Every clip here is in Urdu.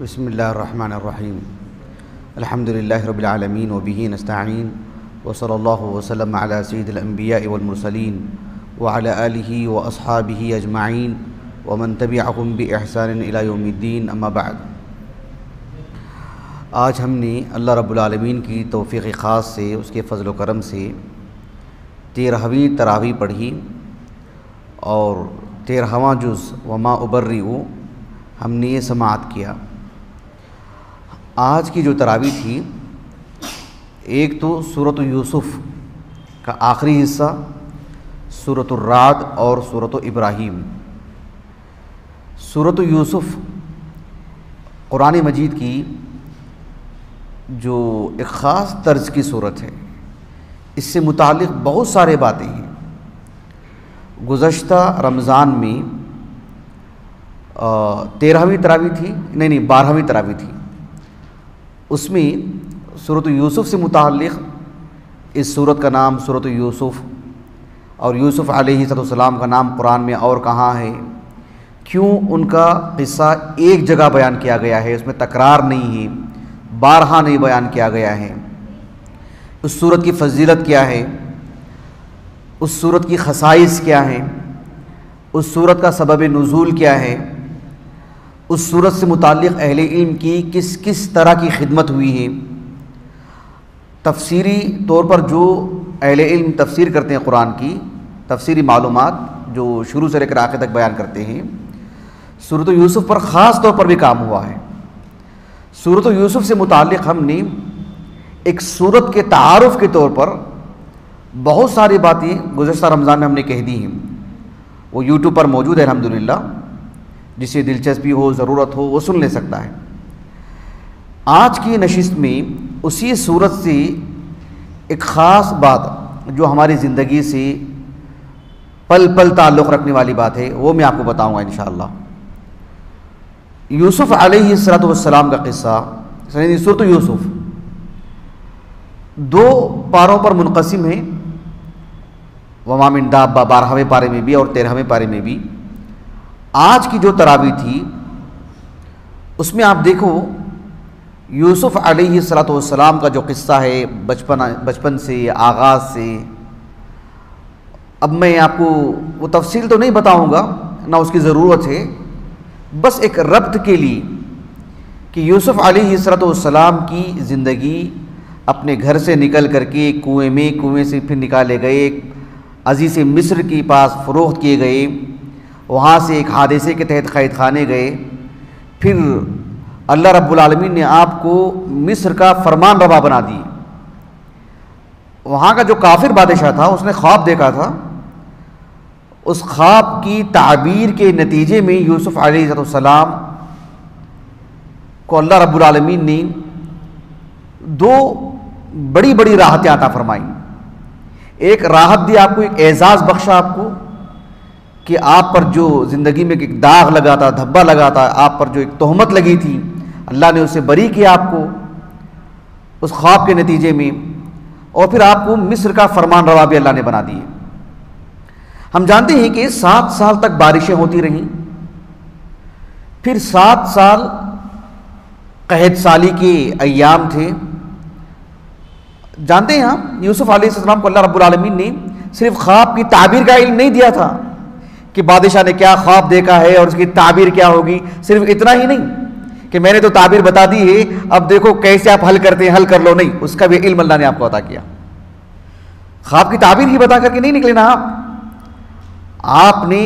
بسم اللہ الرحمن الرحیم الحمد للہ رب العالمین وبہ نستعین وصلی اللہ وسلم علی سید الانبیاء والمرسلین وعلی آلہ واصحابہ اجمعین ومن تبعہم باحسان الی یوم الدین اما بعد۔ آج ہم نے اللہ رب العالمین کی توفیق خاص سے، اس کے فضل و کرم سے 13ویں تراویح پڑھی اور 13واں جز وما ابرئ ہم نے یہ سماعت کیا۔ آج کی جو تراویح تھی، ایک تو سورۃ یوسف کا آخری حصہ، سورۃ الرعد اور سورۃ ابراہیم۔ سورۃ یوسف قرآن مجید کی جو ایک خاص طرز کی صورت ہے، اس سے متعلق بہت سارے باتیں ہیں۔ گزشتہ رمضان میں 13ویں تراویح تھی، نہیں 12ویں تراویح تھی، اس میں سورۃ یوسف سے متعلق اس سورت کا نام سورۃ یوسف، اور یوسف علیہ السلام کا نام قرآن میں اور کہاں ہے، کیوں ان کا قصہ ایک جگہ بیان کیا گیا ہے، اس میں تکرار نہیں ہے، بارہا نہیں بیان کیا گیا ہے، اس سورت کی فضیلت کیا ہے، اس سورت کی خصائص کیا ہیں، اس سورت کا سبب نزول کیا ہے، اس سورت سے متعلق اہل علم کی کس کس طرح کی خدمت ہوئی ہے۔ تفسیری طور پر جو اہل علم تفسیر کرتے ہیں قرآن کی تفسیری معلومات جو شروع سے لے کر آخر تک بیان کرتے ہیں، سورۃ یوسف پر خاص طور پر بھی کام ہوا ہے۔ سورۃ یوسف سے متعلق ہم نے ایک سورت کے تعارف کے طور پر بہت ساری باتیں گزشتہ رمضان میں ہم نے کہہ دی ہیں، وہ یوٹیوب پر موجود ہے الحمدللہ، جسے دلچسپی ہو، ضرورت ہو، وہ سن لے سکتا ہے۔ آج کی نشست میں اسی سورت سے ایک خاص بات جو ہماری زندگی سے پل پل تعلق رکھنے والی بات ہے، وہ میں آپ کو بتاؤں گا انشاءاللہ۔ یوسف علیہ السلام کا قصہ، سورۃ یوسف 2 پاروں پر منقسم ہے، وما من دابہ 12ویں پارے میں بھی اور 13ویں پارے میں بھی۔ آج کی جو تراویح تھی اس میں آپ دیکھو یوسف علیہ السلام کا جو قصہ ہے بچپن سے، آغاز سے، اب میں آپ کو وہ تفصیل تو نہیں بتاؤں گا، نہ اس کی ضرورت ہے، بس ایک ربط کے لیے کہ یوسف علیہ السلام کی زندگی اپنے گھر سے نکل کر کے کنویں سے پھر نکالے گئے، عزیز مصر کے پاس فروخت کیے گئے، وہاں سے ایک حادثے کے تحت قید خانے گئے، پھر اللہ رب العالمین نے آپ کو مصر کا فرمان روا بنا دی۔ وہاں کا جو کافر بادشاہ تھا اس نے خواب دیکھا تھا، اس خواب کی تعبیر کے نتیجے میں یوسف علیہ السلام کو اللہ رب العالمین نے 2 بڑی بڑی راحتیں عطا فرمائیں۔ ایک راحت دی آپ کو، ایک اعزاز بخشا آپ کو کہ آپ پر جو زندگی میں ایک داغ لگا تھا، دھبا لگا تھا، آپ پر جو ایک تہمت لگی تھی، اللہ نے اسے بری کیا آپ کو اس خواب کے نتیجے میں، اور پھر آپ کو مصر کا فرمان روا بھی اللہ نے بنا دیے۔ ہم جانتے ہیں کہ 7 سال تک بارشیں ہوتی رہیں، پھر 7 سال قحط سالی کے ایام تھے۔ جانتے ہیں ہم یوسف علیہ السلام کو اللہ رب العالمین نے صرف خواب کی تعبیر کا علم نہیں دیا تھا کہ بادشاہ نے کیا خواب دیکھا ہے اور اس کی تعبیر کیا ہوگی، صرف اتنا ہی نہیں کہ میں نے تو تعبیر بتا دی ہے، اب دیکھو کیسے آپ حل کرتے ہیں، حل کر لو، نہیں، اس کا بھی علم اللہ نے آپ کو عطا کیا۔ خواب کی تعبیر ہی بتا کر کے نہیں نکلے نا آپ نے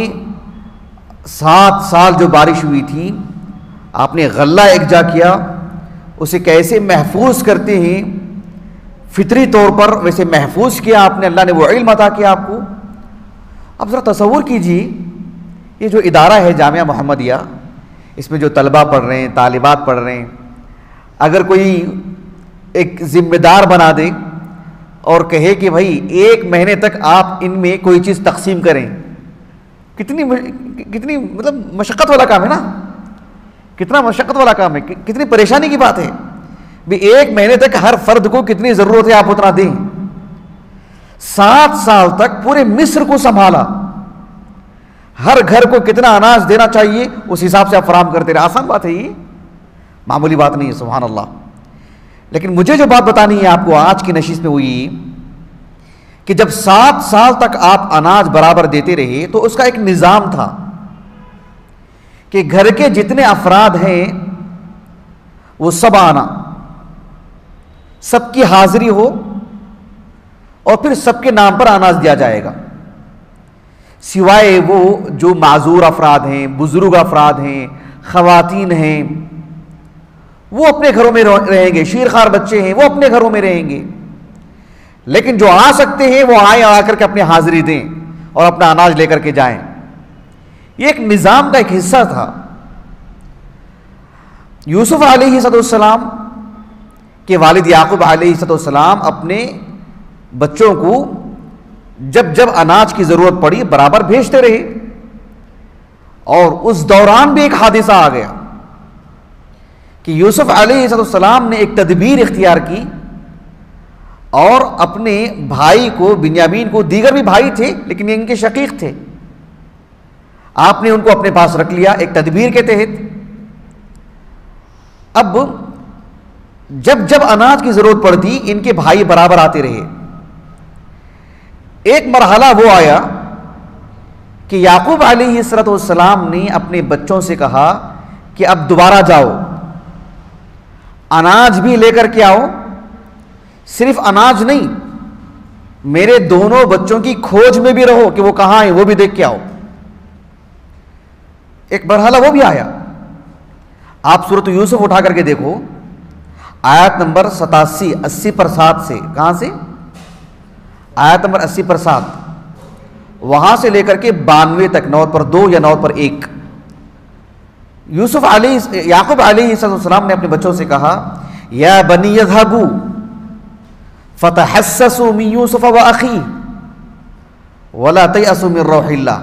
7 سال جو بارش ہوئی تھی، آپ نے غلہ یکجا کیا، اسے کیسے محفوظ کرتے ہیں فطری طور پر ویسے محفوظ کیا آپ نے، اللہ نے وہ علم عطا کیا آپ کو۔ اب ذرا تصور کیجئے، یہ جو ادارہ ہے جامعہ محمدیہ، اس میں جو طلبہ پڑھ رہے ہیں، طالبات پڑھ رہے ہیں، اگر کوئی ایک ذمہ دار بنا دے اور کہے کہ بھائی 1 مہینے تک آپ ان میں کوئی چیز تقسیم کریں، کتنی مطلب مشقت والا کام ہے نا، کتنا مشقت والا کام ہے، کتنی پریشانی کی بات ہے بھی 1 مہینے تک ہر فرد کو کتنی ضرورت ہے آپ اتنا دیں۔ 7 سال تک پورے مصر کو سنبھالا، ہر گھر کو کتنا اناج دینا چاہیے اس حساب سے آپ فراہم کرتے رہے۔ آسان بات ہے یہ، معمولی بات نہیں ہے، سبحان اللہ۔ لیکن مجھے جو بات بتانی ہے آپ کو آج کی نشست میں ہوئی کہ جب 7 سال تک آپ اناج برابر دیتے رہے تو اس کا ایک نظام تھا کہ گھر کے جتنے افراد ہیں وہ سب آنا، سب کی حاضری ہو، اور پھر سب کے نام پر اناج دیا جائے گا، سوائے وہ جو معذور افراد ہیں، بزرگ افراد ہیں، خواتین ہیں، وہ اپنے گھروں میں رہیں گے، شیرخوار بچے ہیں وہ اپنے گھروں میں رہیں گے، لیکن جو آ سکتے ہیں وہ آئیں، آ کر کے اپنی حاضری دیں اور اپنا اناج لے کر کے جائیں۔ یہ ایک نظام کا ایک حصہ تھا۔ یوسف علیہ السلام کے والد یعقوب علیہ السلام اپنے بچوں کو جب جب اناج کی ضرورت پڑی برابر بھیجتے رہے، اور اس دوران بھی ایک حادثہ آ گیا کہ یوسف علیہ السلام نے ایک تدبیر اختیار کی اور اپنے بھائی کو، بنیامین کو، دیگر بھی بھائی تھے لیکن ان کے شقیق تھے، آپ نے ان کو اپنے پاس رکھ لیا ایک تدبیر کے تحت۔ اب جب جب اناج کی ضرورت پڑتی ان کے بھائی برابر آتے رہے۔ ایک مرحلہ وہ آیا کہ یعقوب علیہ السلام نے اپنے بچوں سے کہا کہ اب دوبارہ جاؤ، اناج بھی لے کر کے آؤ، صرف اناج نہیں، میرے دونوں بچوں کی کھوج میں بھی رہو کہ وہ کہاں ہیں وہ بھی دیکھ کے آؤ۔ ایک مرحلہ وہ بھی آیا۔ آپ سورۃ یوسف اٹھا کر کے دیکھو، آیت نمبر 87 80 پر 7 سے، کہاں سے؟ آیت نمبر 80 پر 7، وہاں سے لے کر کے 92 تک، 9 پر 2 یا 9 پر 1۔ یعقوب علیہ السلام نے اپنے بچوں سے کہا یا بنی اذهبوا فتحسسوا من یوسف واخیہ ولا تیأسوا من روح اللہ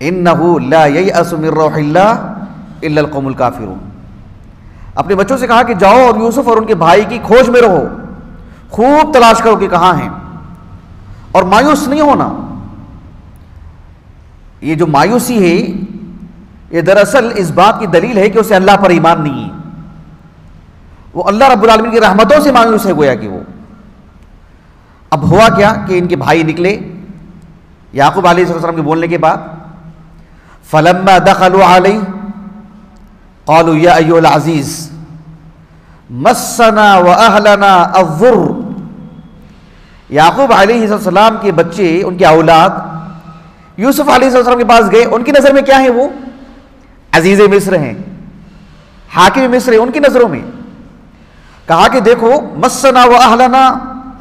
انہ لا ییأس من روح اللہ الا القوم الکافرون۔ اپنے بچوں سے کہا کہ جاؤ اور یوسف اور ان کے بھائی کی کھوج میں رہو، خوب تلاش کرو کہ کہاں ہیں، اور مایوس نہیں ہونا۔ یہ جو مایوسی ہے یہ دراصل اس بات کی دلیل ہے کہ اسے اللہ پر ایمان نہیں ہے، وہ اللہ رب العالمین کی رحمتوں سے مایوس ہے گویا کہ وہ۔ اب ہوا کیا کہ ان کے بھائی نکلے یعقوب علیہ السلام کے بولنے کے بعد، فلما دخلوا علیہ قالوا یا ایھا العزیز مسنا واہلنا الضر۔ یعقوب علیہ السلام کے بچے، ان کے اولاد یوسف علیہ السلام کے پاس گئے، ان کی نظر میں کیا ہیں؟ وہ عزیز مصر ہیں، حاکم مصر ہیں ان کی نظروں میں۔ کہا کہ دیکھو مسنا واہلنا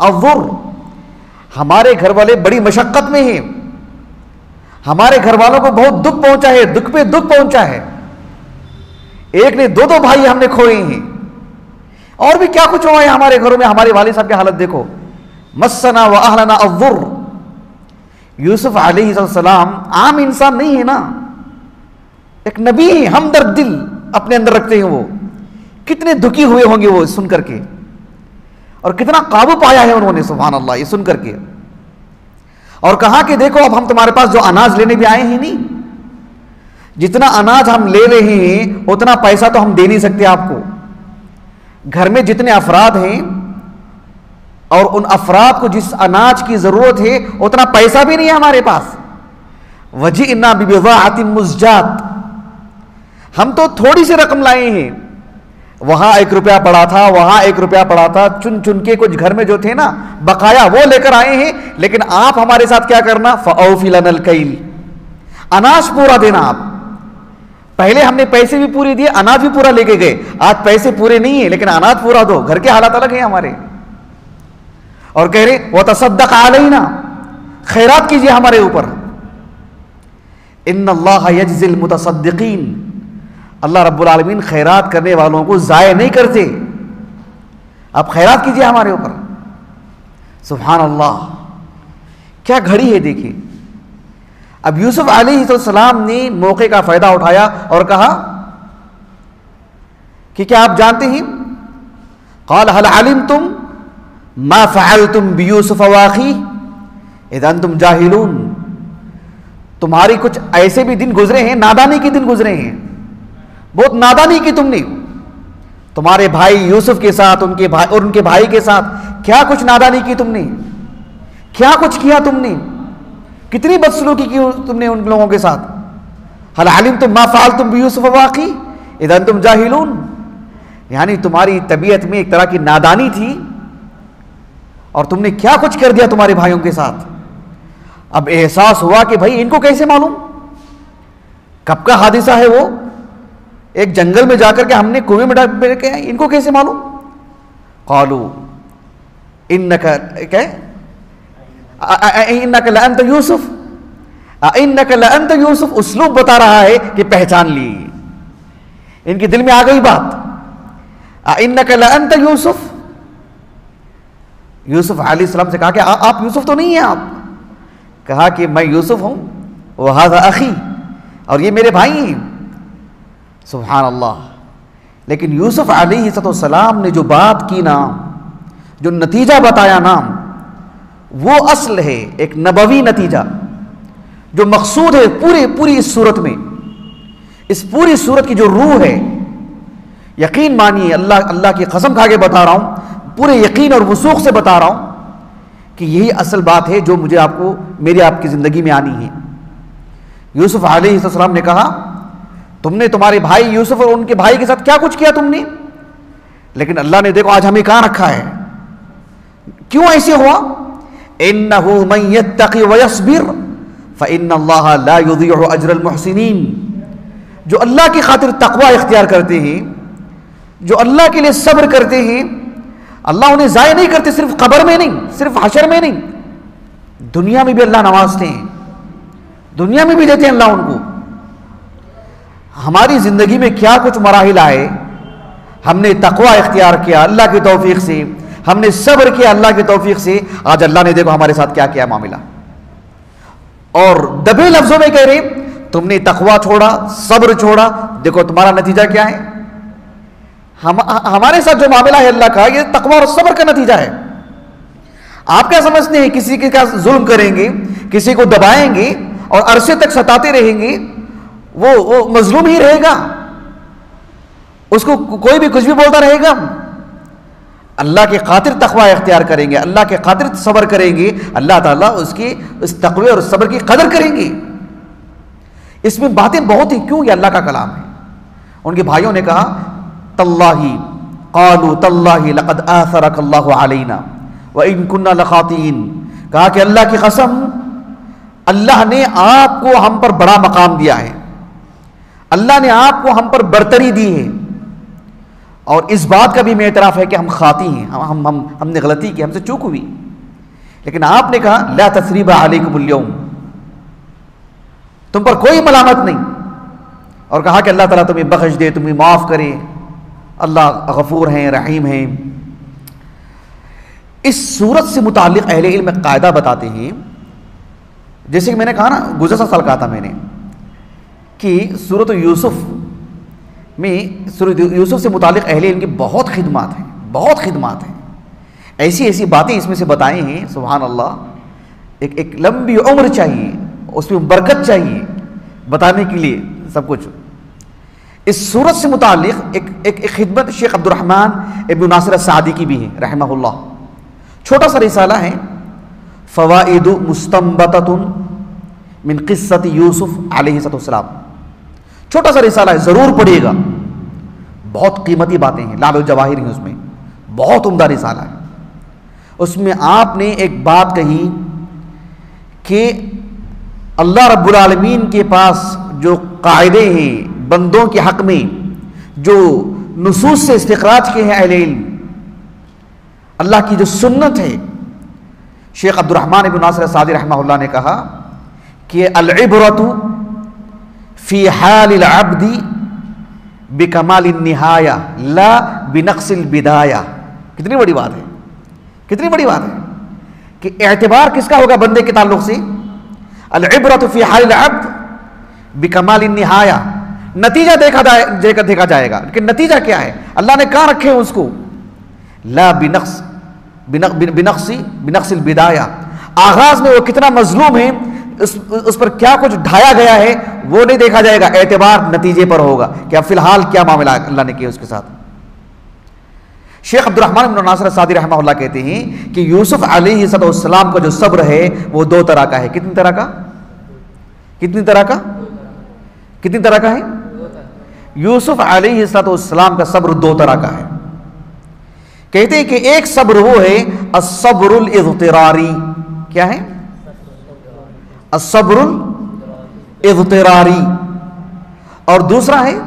الضر، ہمارے گھر والے بڑی مشقت میں ہیں، ہمارے گھر والوں کو بہت دکھ پہنچا ہے، دکھ پہ دکھ پہنچا ہے، ایک نے 2 بھائی ہم نے کھوئے ہیں، اور بھی کیا کچھ ہوا ہے ہمارے گھروں میں، ہمارے والد صاحب کی حالت دیکھو۔ مسنا واہلنا الضر، یوسف علیہ السلام عام انسان نہیں ہے نا، ایک نبی ہے، ہمدرد دل اپنے اندر رکھتے ہیں، وہ کتنے دکھی ہوئے ہوں گے وہ سن کر کے، اور کتنا قابو پایا ہے انہوں نے سبحان اللہ یہ سن کر کے۔ اور کہا کہ دیکھو اب ہم تمہارے پاس جو اناج لینے بھی آئے ہیں نہیں، جتنا اناج ہم لے رہے ہیں اتنا پیسہ تو ہم دے نہیں سکتے آپ کو، گھر میں جتنے افراد ہیں اور ان افراد کو جس اناج کی ضرورت ہے اتنا پیسہ بھی نہیں ہے ہمارے پاس۔ وجئنا ببضاعۃ مزجاۃ، ہم تو تھوڑی سی رقم لائے ہیں، وہاں 1 روپیہ پڑا تھا، وہاں 1 روپیہ پڑا تھا، چن چن کے کچھ گھر میں جو تھے نا بقایا وہ لے کر آئے ہیں، لیکن آپ ہمارے ساتھ کیا کرنا؟ فَأَوْفِ لَنَا الْكَيْلِ، اناج پورا دینا۔ آپ پہلے ہم نے پیسے بھی پورے دیے، اناج بھی پورا لے کے گئے، آج پیسے پورے نہیں ہیں لیکن اناج پورا دو، گھر کے حالات الگ ہیں ہمارے۔ اور کہہ رہے وَتَصَدَّقْ عَلَيْنَا، خیرات کیجئے ہمارے اوپر۔ ان اللہ یجزی المتصدقین، اللہ رب العالمین خیرات کرنے والوں کو ضائع نہیں کرتے، آپ خیرات کیجئے ہمارے اوپر۔ سبحان اللہ، کیا گھڑی ہے دیکھیے۔ اب یوسف علیہ السلام نے موقع کا فائدہ اٹھایا اور کہا کہ کیا آپ جانتے ہیں؟ قال هل علمتم ما فعلتم بیوسف واخیہ اذ انتم جاہلون، تمہاری کچھ ایسے بھی دن گزرے ہیں، نادانی کے دن گزرے ہیں، بہت نادانی کی تم نے، تمہارے بھائی یوسف کے ساتھ ان کے بھائی کے ساتھ کیا کچھ نادانی کی تم نے، کیا کچھ کیا تم نے، کتنی بدسلوکی کی تم نے ان لوگوں کے ساتھ. هل علمتم ما فعلتم بیوسف واخی اذا انتم جاہلون. یعنی تمہاری طبیعت میں ایک طرح کی نادانی تھی اور تم نے کیا کچھ کر دیا تمہارے بھائیوں کے ساتھ. اب احساس ہوا کہ بھائی ان کو کیسے معلوم، کب کا حادثہ ہے وہ، ایک جنگل میں جا کر کے ہم نے کنویں میں ڈال کے ان کو کیسے معلوم. قالوا انک لانت یوسف، انک لانت یوسف. اسلوب بتا رہا ہے کہ پہچان لی، ان کے دل میں آ گئی بات. انک لانت یوسف. یوسف علیہ السلام سے کہا کہ آپ یوسف تو نہیں ہیں. آپ کہا کہ میں یوسف ہوں، وہذا اخی، اور یہ میرے بھائی ہیں. سبحان اللہ. لیکن یوسف علیہ السلام نے جو بات کی نا، جو نتیجہ بتایا نا، وہ اصل ہے ایک نبوی نتیجہ جو مقصود ہے پوری اس صورت میں. اس پوری صورت کی جو روح ہے، یقین مانیے، اللہ کی قسم کھا کے بتا رہا ہوں، پورے یقین اور وثوق سے بتا رہا ہوں کہ یہی اصل بات ہے جو مجھے میری آپ کی زندگی میں آنی ہے. یوسف علیہ السلام نے کہا تم نے تمہارے بھائی یوسف اور ان کے بھائی کے ساتھ کیا کچھ کیا تم نے، لیکن اللہ نے دیکھو آج ہمیں کہاں رکھا ہے. کیوں ایسے ہوا؟ انہ من یتقی ویصبر فان اللہ لا یضیع اجر المحسنین. جو اللہ کی خاطر تقوی اختیار کرتے ہیں، جو اللہ کے لیے صبر کرتے ہیں، اللہ انہیں ضائع نہیں کرتے. صرف قبر میں نہیں، صرف حشر میں نہیں، دنیا میں بھی اللہ نوازتے ہیں، دنیا میں بھی دیتے ہیں اللہ ان کو. ہماری زندگی میں کیا کچھ مراحل آئے، ہم نے تقوی اختیار کیا اللہ کی توفیق سے، ہم نے صبر کیا اللہ کی توفیق سے، آج اللہ نے دیکھو ہمارے ساتھ کیا کیا معاملہ. اور دبے لفظوں میں کہہ رہے تم نے تقوی چھوڑا، صبر چھوڑا، دیکھو تمہارا نتیجہ کیا ہے. ہمارے ساتھ جو معاملہ ہے اللہ کا، یہ تقوی اور صبر کا نتیجہ ہے. آپ کیا سمجھتے ہیں کسی کے ساتھ ظلم کریں گے، کسی کو دبائیں گے اور عرصے تک ستاتے رہیں گے، وہ مظلوم ہی رہے گا، اس کو کوئی بھی کچھ بھی بولتا رہے گا. اللہ کے خاطر تقوی اختیار کریں گے، اللہ کے خاطر صبر کریں گے، اللہ تعالیٰ اس تقوی اور صبر کی قدر کریں گے. اس میں باتیں بہت ہی، کیوں؟ یہ اللہ کا کلام ہے. ان کے بھائیوں نے کہا تاللہ، قالوا تاللہ لقد آثرک اللہ علینا وان کنا لخاطئین. کہا کہ اللہ کی قسم، اللہ نے آپ کو ہم پر بڑا مقام دیا ہے، اللہ نے آپ کو ہم پر برتری دی ہے، اور اس بات کا بھی میں اعتراف ہے کہ ہم خاطی ہیں، ہم نے غلطی کی، ہم سے چوک ہوئی. لیکن آپ نے کہا لا تثریب علیکم اليوم، تم پر کوئی ملامت نہیں، اور کہا کہ اللہ تعالیٰ تمہیں بخش دے، تمہیں معاف کرے، اللہ غفور ہیں، رحیم ہیں. اس صورت سے متعلق اہل علم قاعدہ بتاتے ہیں، جیسے کہ میں نے کہا نا، گزشتہ سال کہا تھا میں نے کہ سورۃ یوسف سے متعلق اہل علم کی بہت خدمات ہیں، بہت خدمات ہیں. ایسی باتیں اس میں سے بتائے ہیں، سبحان اللہ. ایک لمبی عمر چاہیے، اس میں برکت چاہیے بتانے کے لیے سب کچھ. اس صورت سے متعلق ایک خدمت شیخ عبد الرحمن ابن ناصر السعدی کی بھی ہے رحمہ اللہ. چھوٹا سا رسالہ ہے، فوائد مستنبطۃ من قصۃ یوسف علیہ السلام. چھوٹا سا رسالہ ہے، ضرور پڑھیے گا. بہت قیمتی باتیں ہیں، لعل و جواہر ہیں اس میں، بہت عمدہ رسالہ ہے. اس میں آپ نے ایک بات کہی کہ اللہ رب العالمین کے پاس جو قاعدے ہیں بندوں کے حق میں، جو نصوص سے استخراج کے ہیں اہل علم، اللہ کی جو سنت ہے. شیخ عبد الرحمن بن ناصر السعدی رحمہ اللہ نے کہا کہ العبرۃ فی حال العبد بکمال النہایہ لا بنقص البدایہ. کتنی بڑی بات ہے، کتنی بڑی بات ہے کہ اعتبار کس کا ہوگا بندے کے تعلق سے؟ العبرۃ فی حال العبد بکمال النہایہ. نتیجہ دیکھا جائے گا، لیکن نتیجہ کیا ہے اللہ نے کہاں رکھے ہیں اس کو؟ لا بنقص البدایہ. آغاز میں وہ کتنا مظلوم ہے، اس پر کیا کچھ ڈھایا گیا ہے وہ نہیں دیکھا جائے گا، اعتبار نتیجے پر ہوگا کہ اب فی الحال کیا معاملہ اللہ نے کیا اس کے ساتھ. شیخ عبد الرحمن بن ناصر سعدی رحمہ اللہ کہتے ہیں کہ یوسف علیہ السلام کا جو صبر ہے وہ دو طرح کا ہے. کتنی طرح کا؟ کتنی طرح کا؟ کتنی طرح کا ہے؟ یوسف علیہ السلام کا صبر دو طرح کا ہے. کہتے ہیں کہ ایک صبر وہ ہے الصبر الاضطراری. کیا ہے؟ الصبر الاضطراری. اور دوسرا ہے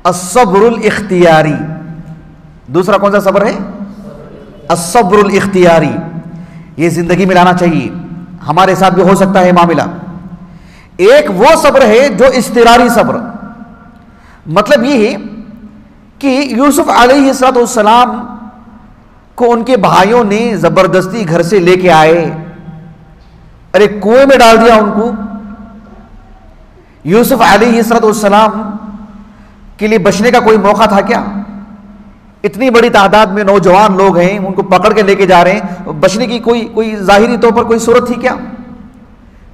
الصبر الاختیاری. دوسرا کون سا صبر ہے؟ الصبر الاختیاری. یہ زندگی میں لانا چاہیے، ہمارے ساتھ بھی ہو سکتا ہے معاملہ. ایک وہ صبر ہے جو اضطراری صبر، مطلب یہ ہے کہ یوسف علیہ السلام کو ان کے بھائیوں نے زبردستی گھر سے لے کے آئے، ارے کنویں میں ڈال دیا ان کو. یوسف علیہ السلام کے لیے بچنے کا کوئی موقع تھا کیا؟ اتنی بڑی تعداد میں نوجوان لوگ ہیں، ان کو پکڑ کے لے کے جا رہے ہیں، بچنے کی کوئی ظاہری طور پر کوئی صورت تھی کیا؟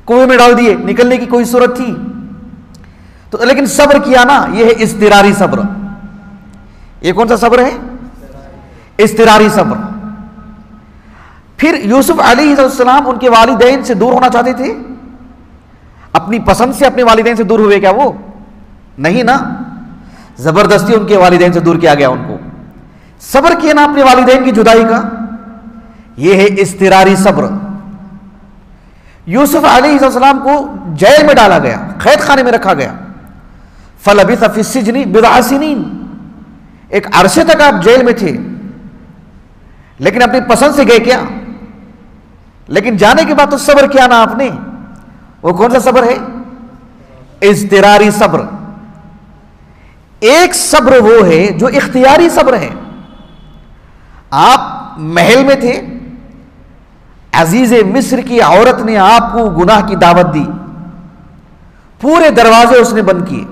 کنویں میں ڈال دیے، نکلنے کی کوئی صورت تھی؟ تو لیکن صبر کیا نا، یہ ہے اضطراری صبر. یہ کون سا صبر ہے؟ اضطراری صبر. پھر یوسف علیہ السلام ان کے والدین سے دور ہونا چاہتے تھے، اپنی پسند سے اپنے والدین سے دور ہوئے کیا وہ؟ نہیں نا، زبردستی ان کے والدین سے دور کیا گیا ان کو. صبر کیا نا اپنے والدین کی جدائی کا، یہ ہے اضطراری صبر. یوسف علیہ السلام کو جیل میں ڈالا گیا، قید خانے میں رکھا گیا. فَلَبِثَ فِي السِّجْنِ بِضْعَ سِنِينَ. ایک عرصے تک آپ جیل میں تھے، لیکن اپنی پسند سے گئے کیا؟ لیکن جانے کے بعد تو صبر کیا نا آپ نے. وہ کون سا صبر ہے؟ اضطراری صبر. ایک صبر وہ ہے جو اختیاری صبر ہے. آپ محل میں تھے، عزیز مصر کی عورت نے آپ کو گناہ کی دعوت دی، پورے دروازے اس نے بند کیے،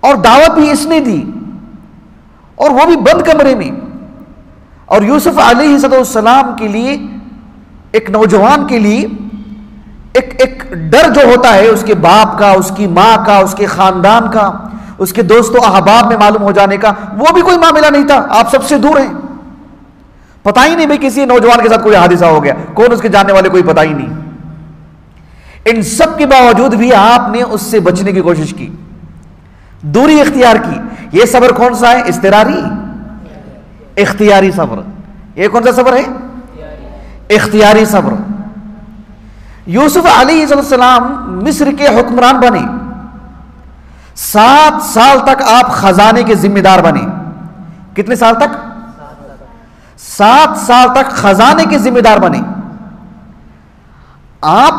اور دعوت بھی اس نے دی، اور وہ بھی بند کمرے میں. اور یوسف علیہ السلام کے لیے، ایک نوجوان کے لیے ایک ڈر جو ہوتا ہے اس کے باپ کا، اس کی ماں کا، اس کے خاندان کا، اس کے دوست و احباب میں معلوم ہو جانے کا، وہ بھی کوئی معاملہ نہیں تھا. آپ سب سے دور ہیں، پتہ ہی نہیں بھائی کسی نوجوان کے ساتھ کوئی حادثہ ہو گیا، کون اس کے جاننے والے کوئی پتہ ہی نہیں. ان سب کے باوجود بھی آپ نے اس سے بچنے کی کوشش کی، دوری اختیار کی. یہ صبر کون سا ہے؟ اضطراری اختیاری صبر. یہ کون سا صبر ہے؟ اختیاری صبر. یوسف علیہ السلام مصر کے حکمران بنے، 7 سال تک آپ خزانے کے ذمہ دار بنے. کتنے سال تک؟ 7 سال تک خزانے کے ذمہ دار بنے. آپ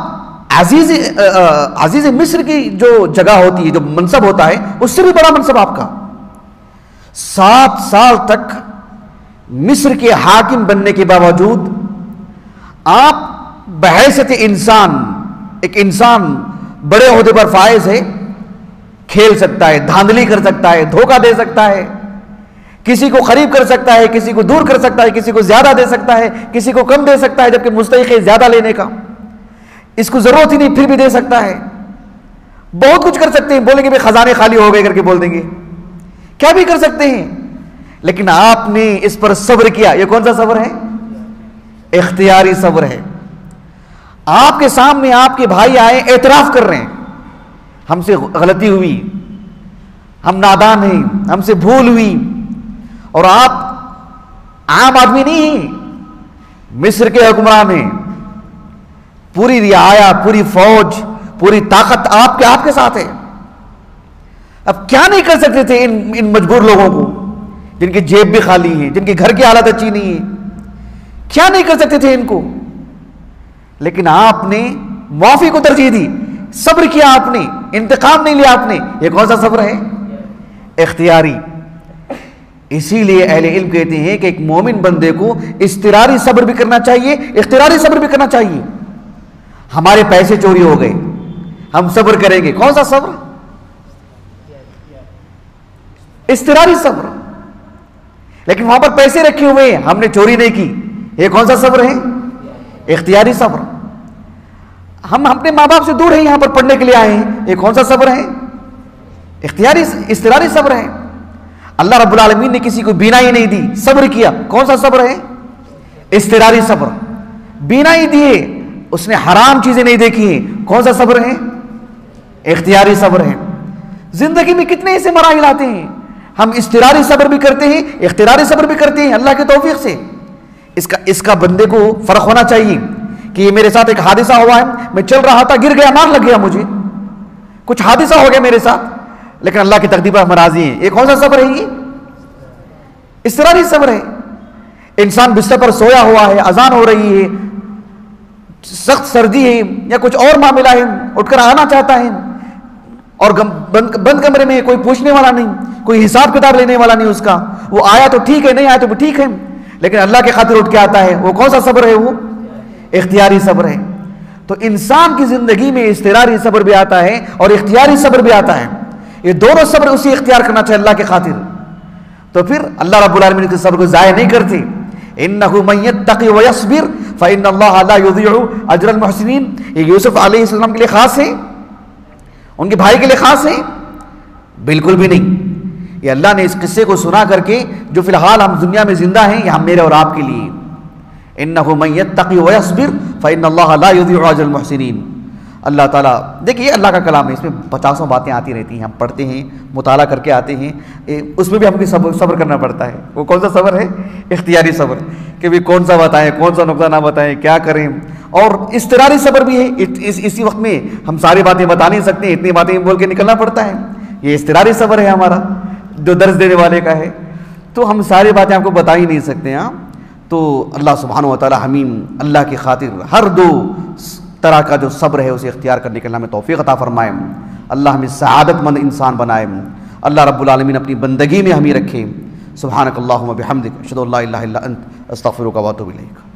عزیز مصر کی جو جگہ ہوتی ہے، جو منصب ہوتا ہے، اس سے بھی بڑا منصب آپ کا. 7 سال تک مصر کے حاکم بننے کے باوجود آپ بحیثیت انسان، ایک انسان بڑے عہدے پر فائز ہے، کھیل سکتا ہے، دھاندلی کر سکتا ہے، دھوکہ دے سکتا ہے، کسی کو قریب کر سکتا ہے، کسی کو دور کر سکتا ہے، کسی کو زیادہ دے سکتا ہے، کسی کو کم دے سکتا ہے، جبکہ مستحق ہے زیادہ لینے کا، اس کو ضرورت ہی نہیں پھر بھی دے سکتا ہے. بہت کچھ کر سکتے ہیں، بولیں گے بھی خزانے خالی ہو گئے کر کے بول دیں گے، کیا بھی کر سکتے ہیں. لیکن آپ نے اس پر صبر کیا. یہ کون سا صبر ہے؟ اختیاری صبر ہے. آپ کے سامنے آپ کے بھائی آئے، اعتراف کر رہے ہیں، ہم سے غلطی ہوئی، ہم نادان ہیں، ہم سے بھول ہوئی. اور آپ عام آدمی نہیں ہیں، مصر کے حکمران ہیں، پوری رعایا، پوری فوج، پوری طاقت آپ کے ساتھ ہے. اب کیا نہیں کر سکتے تھے ان مجبور لوگوں کو، جن کی جیب بھی خالی ہے، جن کی گھر کی حالت اچھی نہیں ہے، کیا نہیں کر سکتے تھے ان کو. لیکن آپ نے معافی کو ترجیح دی، صبر کیا آپ نے، انتقام نہیں لیا آپ نے. یہ کون سا صبر ہے؟ اختیاری. اسی لیے اہل علم کہتے ہیں کہ ایک مومن بندے کو اضطراری صبر بھی کرنا چاہیے، اختیاری صبر بھی کرنا چاہیے. ہمارے پیسے چوری ہو گئے، ہم صبر کریں گے. کون سا صبر؟ اضطراری صبر. لیکن وہاں پر پیسے رکھے ہوئے ہیں، ہم نے چوری نہیں کی. یہ کون سا صبر ہے؟ اختیاری صبر. ہم اپنے ماں باپ سے دور ہیں، یہاں پر پڑھنے کے لیے آئے ہیں. یہ کون سا صبر ہے؟ اضطراری صبر ہے. اللہ رب العالمین نے کسی کو بینائی نہیں دی، صبر کیا، کون سا صبر ہے؟ اضطراری صبر. بینائی دیے، اس نے حرام چیزیں نہیں دیکھی ہیں، کون سا صبر ہے؟ اختیاری صبر ہے. زندگی میں کتنے ایسے مراحل آتے ہیں، ہم اضطراری صبر بھی کرتے ہیں، اختیاری صبر بھی کرتے ہیں اللہ کے توفیق سے. اس کا بندے کو فرق ہونا چاہیے کہ یہ میرے ساتھ ایک حادثہ ہوا ہے، میں چل رہا تھا، گر گیا، مار لگ گیا، مجھے کچھ حادثہ ہو گیا میرے ساتھ، لیکن اللہ کی تقدیر پر ہم راضی ہیں. یہ کون سا صبر ہے؟ یہ اضطراری صبر ہے. انسان بستر پر سویا ہوا ہے، اذان ہو رہی ہے، سخت سردی ہے یا کچھ اور معاملہ ہے، اٹھ کر آنا چاہتا ہے اور بند کمرے میں کوئی پوچھنے والا نہیں، کوئی حساب کتاب لینے والا نہیں اس کا، وہ آیا تو ٹھیک ہے، نہیں آیا تو بھی ٹھیک ہے، لیکن اللہ کے خاطر اٹھ کے آتا ہے. وہ کون سا صبر ہے؟ وہ اختیاری صبر ہے. تو انسان کی زندگی میں اضطراری صبر بھی آتا ہے اور اختیاری صبر بھی آتا ہے. یہ دونوں صبر اسی اختیار کرنا چاہیے اللہ کے خاطر. تو پھر اللہ رب العالمین کے صبر کو ضائع نہیں کرتے. انہ من یتقی ویصبر فان اللہ لا یضیع اجر المحسنین. یہ یوسف علیہ السلام کے لیے خاص ہے؟ ان کے بھائی کے لیے خاص ہے؟ بالکل بھی نہیں. یہ اللہ نے اس قصے کو سنا کر کے جو فی الحال ہم دنیا میں زندہ ہیں، یہ ہم میرے اور آپ کے لیے. انہ من یتقی ویصبر فان اللہ لا یضیع اجر المحسنین. اللہ تعالیٰ دیکھیے اللہ کا کلام ہے، اس میں 50 باتیں آتی رہتی ہیں، ہم پڑھتے ہیں، مطالعہ کر کے آتے ہیں، اس میں بھی ہم کو صبر کرنا پڑتا ہے. وہ کون سا صبر ہے؟ اختیاری صبر، کہ بھی کون سا بتائیں، کون سا نقطہ نہ بتائیں، کیا کریں. اور اضطراری صبر بھی ہے، اسی وقت میں ہم ساری باتیں بتا نہیں سکتے، اتنی باتیں بول کے نکلنا پڑتا ہے. یہ اضطراری صبر ہے ہمارا، جو درس دینے والے کا ہے، تو ہم ساری باتیں آپ کو بتا ہی نہیں سکتے. ہاں تو اللہ سبحانہ و تعالی حمیم اللہ کی خاطر ہر دو طرح کا جو صبر ہے اسے اختیار کرنے کے اللہ ہمیں توفیق عطا فرمائے. اللہ ہمیں سعادت مند انسان بنائے. اللہ رب العالمین اپنی بندگی میں ہمیں رکھے. سبحانک اللہم و بحمدک اشہد ان لا الہ الا انت استغفرک و اتوب الیک.